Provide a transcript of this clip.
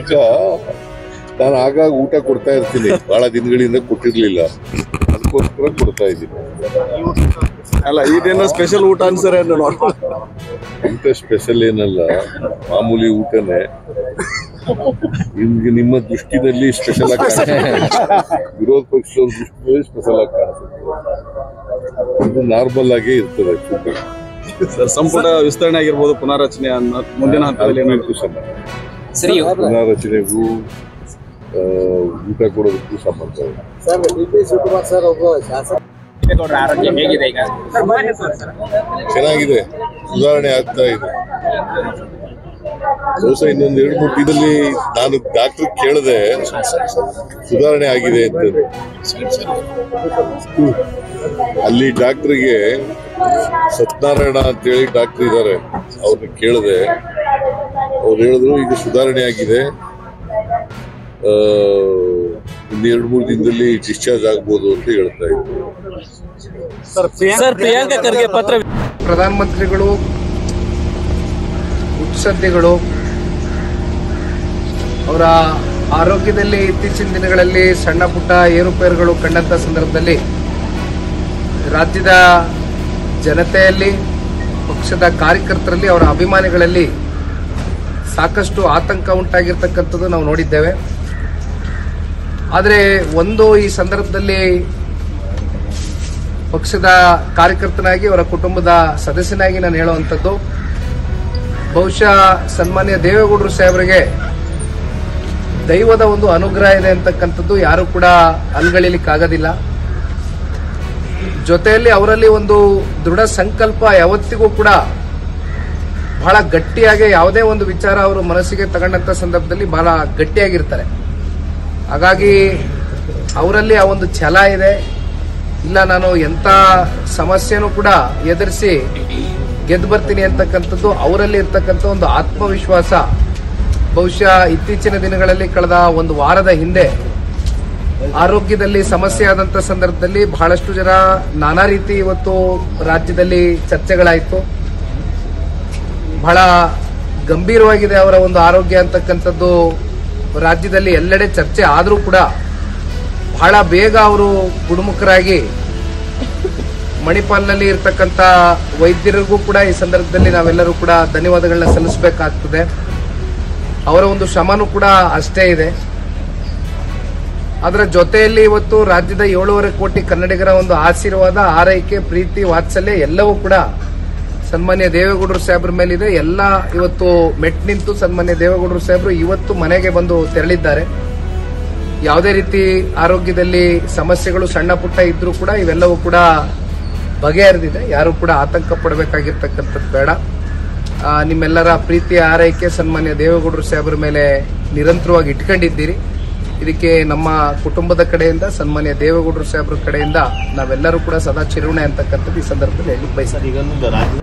ಈಗ ನಾನು ಆಗಾಗ ಊಟ ಕೊಡ್ತಾ ಇರ್ತೀನಿ, ಬಹಳ ದಿನಗಳಿಂದ ಕೊಟ್ಟಿರ್ಲಿಲ್ಲ, ಅದಕ್ಕೋಸ್ಕರ ಕೊಡ್ತಾ ಇದ್ದೀನಿ. ಅಲ್ಲ ಇದೇನೋ ಸ್ಪೆಷಲ್ ಊಟ ಅನ್ಸರೆ ಇಂಥ ಸ್ಪೆಷಲ್ ಏನಲ್ಲ, ಮಾಮೂಲಿ ಊಟನೇ. ನಿಮ್ಗೆ ನಿಮ್ಮ ದೃಷ್ಟಿನಲ್ಲಿ ಸ್ಪೆಷಲ್ ಆಗಿ ಕಾಣಿಸುತ್ತೆ, ವಿರೋಧ ಪಕ್ಷದ ದೃಷ್ಟಿಯಲ್ಲಿ ಸ್ಪೆಷಲ್ ಆಗಿ ಕಾಣಿಸುತ್ತೆ. ಇದು ನಾರ್ಮಲ್ ಆಗೇ ಇರ್ತದೆ. ಸರ್, ಸಂಪುಟ ವಿಸ್ತರಣೆ ಆಗಿರ್ಬೋದು, ಪುನಾರಚನೆ ಮುಂದಿನ ಹಂತದಲ್ಲಿ ಪುನಾರಚನೆಗೂ ಊಟ ಕೊಡೋದಕ್ಕೂ ಸಂಬಂಧ ಇದೆ. ಚೆನ್ನಾಗಿದೆ, ಸುಧಾರಣೆ ಆಗ್ತಾ ಇದೆ. ಇನ್ನೊಂದು 2-3 ದಿನದಲ್ಲಿ ನಾನು ಡಾಕ್ಟರ್ ಕೇಳಿದೆ, ಸುಧಾರಣೆ ಆಗಿದೆ ಅಂತ. ಅಲ್ಲಿ ಡಾಕ್ಟರ್ಗೆ ಸತ್ಯನಾರಾಯಣ ಅಂತೇಳಿ ಡಾಕ್ಟರ್ ಇದ್ದಾರೆ, ಅವ್ರನ್ನ ಕೇಳಿದೆ. ಅವ್ರು ಹೇಳಿದ್ರು ಈಗ ಸುಧಾರಣೆ ಆಗಿದೆ, ಇನ್ನು 2-3 ದಿನದಲ್ಲಿ ಡಿಸ್ಚಾರ್ಜ್ ಆಗ್ಬೋದು ಅಂತ ಹೇಳ್ತಾ ಇದ್ರು. ಪ್ರಿಯಾಂಕಾ ಖರ್ಗೆ ಪತ್ರ ಪ್ರಧಾನಮಂತ್ರಿಗಳು ಹುಟ್ಟುಸದ್ದಿಗಳು ಅವರ ಆರೋಗ್ಯದಲ್ಲಿ ಇತ್ತೀಚಿನ ದಿನಗಳಲ್ಲಿ ಸಣ್ಣ ಪುಟ್ಟ ಏರುಪೇರುಗಳು ಕಂಡಂತ ಸಂದರ್ಭದಲ್ಲಿ ರಾಜ್ಯದ ಜನತೆಯಲ್ಲಿ, ಪಕ್ಷದ ಕಾರ್ಯಕರ್ತರಲ್ಲಿ, ಅವರ ಅಭಿಮಾನಿಗಳಲ್ಲಿ ಸಾಕಷ್ಟು ಆತಂಕ ಉಂಟಾಗಿರ್ತಕ್ಕಂಥದ್ದು ನಾವು ನೋಡಿದ್ದೇವೆ. ಆದರೆ ಈ ಸಂದರ್ಭದಲ್ಲಿ ಪಕ್ಷದ ಕಾರ್ಯಕರ್ತನಾಗಿ, ಅವರ ಕುಟುಂಬದ ಸದಸ್ಯನಾಗಿ ನಾನು ಹೇಳುವಂಥದ್ದು, ಬಹುಶಃ ಸನ್ಮಾನ್ಯ ದೇವೇಗೌಡರು ಸಾಹೇಬರಿಗೆ ದೈವದ ಒಂದು ಅನುಗ್ರಹ ಇದೆ ಅಂತಕ್ಕಂಥದ್ದು ಯಾರು ಕೂಡ ಅಲ್ಗಳಿಲಿಕ್ಕಾಗೋದಿಲ್ಲ. ಜೊತೆಯಲ್ಲಿ ಅವರಲ್ಲಿ ಒಂದು ದೃಢ ಸಂಕಲ್ಪ ಯಾವತ್ತಿಗೂ ಕೂಡ ಬಹಳ ಗಟ್ಟಿಯಾಗಿ, ಯಾವುದೇ ಒಂದು ವಿಚಾರ ಅವರು ಮನಸ್ಸಿಗೆ ತಗೊಂಡಂತ ಸಂದರ್ಭದಲ್ಲಿ ಬಹಳ ಗಟ್ಟಿಯಾಗಿರ್ತಾರೆ. ಹಾಗಾಗಿ ಅವರಲ್ಲಿ ಆ ಒಂದು ಛಲ ಇದೆ. ಇಲ್ಲ, ನಾನು ಎಂಥ ಸಮಸ್ಯೆನೂ ಕೂಡ ಎದುರಿಸಿ ಗೆದ್ದು ಬರ್ತೀನಿ ಅಂತಕ್ಕಂಥದ್ದು ಅವರಲ್ಲಿ ಇರ್ತಕ್ಕಂಥ ಒಂದು ಆತ್ಮವಿಶ್ವಾಸ. ಬಹುಶಃ ಇತ್ತೀಚಿನ ದಿನಗಳಲ್ಲಿ, ಕಳೆದ ಒಂದು ವಾರದ ಹಿಂದೆ ಆರೋಗ್ಯದಲ್ಲಿ ಸಮಸ್ಯೆ ಆದಂಥ ಸಂದರ್ಭದಲ್ಲಿ ಬಹಳಷ್ಟು ಜನ ನಾನಾ ರೀತಿ ಇವತ್ತು ರಾಜ್ಯದಲ್ಲಿ ಚರ್ಚೆಗಳಾಯಿತು. ಬಹಳ ಗಂಭೀರವಾಗಿದೆ ಅವರ ಒಂದು ಆರೋಗ್ಯ ಅಂತಕ್ಕಂಥದ್ದು ರಾಜ್ಯದಲ್ಲಿ ಎಲ್ಲೆಡೆ ಚರ್ಚೆ ಆದರೂ ಕೂಡ ಬಹಳ ಬೇಗ ಅವರು ಗುಣಮುಖರಾಗಿ ಮಣಿಪಾಲ್ನಲ್ಲಿ ಇರ್ತಕ್ಕಂಥ ವೈದ್ಯರಿಗೂ ಕೂಡ ಈ ಸಂದರ್ಭದಲ್ಲಿ ನಾವೆಲ್ಲರೂ ಕೂಡ ಧನ್ಯವಾದಗಳನ್ನ ಸಲ್ಲಿಸಬೇಕಾಗ್ತದೆ. ಅವರ ಒಂದು ಶ್ರಮನೂ ಕೂಡ ಅಷ್ಟೇ ಇದೆ. ಅದರ ಜೊತೆಯಲ್ಲಿ ಇವತ್ತು ರಾಜ್ಯದ 7.5 ಕೋಟಿ ಕನ್ನಡಿಗರ ಒಂದು ಆಶೀರ್ವಾದ, ಆರೈಕೆ, ಪ್ರೀತಿ, ವಾತ್ಸಲ್ಯ ಎಲ್ಲವೂ ಕೂಡ ಸನ್ಮಾನ್ಯ ದೇವೇಗೌಡರು ಸಾಹೇಬ್ರ ಮೇಲಿದೆ. ಎಲ್ಲ ಇವತ್ತು ಮೆಟ್ ನಿಂತು ಸನ್ಮಾನ್ಯ ದೇವೇಗೌಡರು ಸಾಹೇಬರು ಇವತ್ತು ಮನೆಗೆ ಬಂದು ತೆರಳಿದ್ದಾರೆ. ಯಾವುದೇ ರೀತಿ ಆರೋಗ್ಯದಲ್ಲಿ ಸಮಸ್ಯೆಗಳು ಸಣ್ಣ ಪುಟ್ಟ ಇದ್ರೂ ಕೂಡ ಇವೆಲ್ಲವೂ ಕೂಡ ಬಗೆಹರಿದಿದೆ. ಯಾರು ಕೂಡ ಆತಂಕ ಪಡಬೇಕಾಗಿರ್ತಕ್ಕಂಥದ್ದು ಬೇಡ. ನಿಮ್ಮೆಲ್ಲರ ಪ್ರೀತಿಯ ಆರೈಕೆ ಸನ್ಮಾನ್ಯ ದೇವೇಗೌಡರು ಸಾಹೇಬ್ರ ಮೇಲೆ ನಿರಂತರವಾಗಿ ಇಟ್ಕೊಂಡಿದ್ದೀರಿ. ಇದಕ್ಕೆ ನಮ್ಮ ಕುಟುಂಬದ ಕಡೆಯಿಂದ, ಸನ್ಮಾನ್ಯ ದೇವೇಗೌಡರು ಸಾಹೇಬ್ರ ಕಡೆಯಿಂದ ನಾವೆಲ್ಲರೂ ಕೂಡ ಸದಾ ಚಿರುಣೆ ಅಂತಕ್ಕಂಥದ್ದು ಈ ಸಂದರ್ಭದಲ್ಲಿ ಹೇಳಿ ಬಯಸ್ತೀವಿ.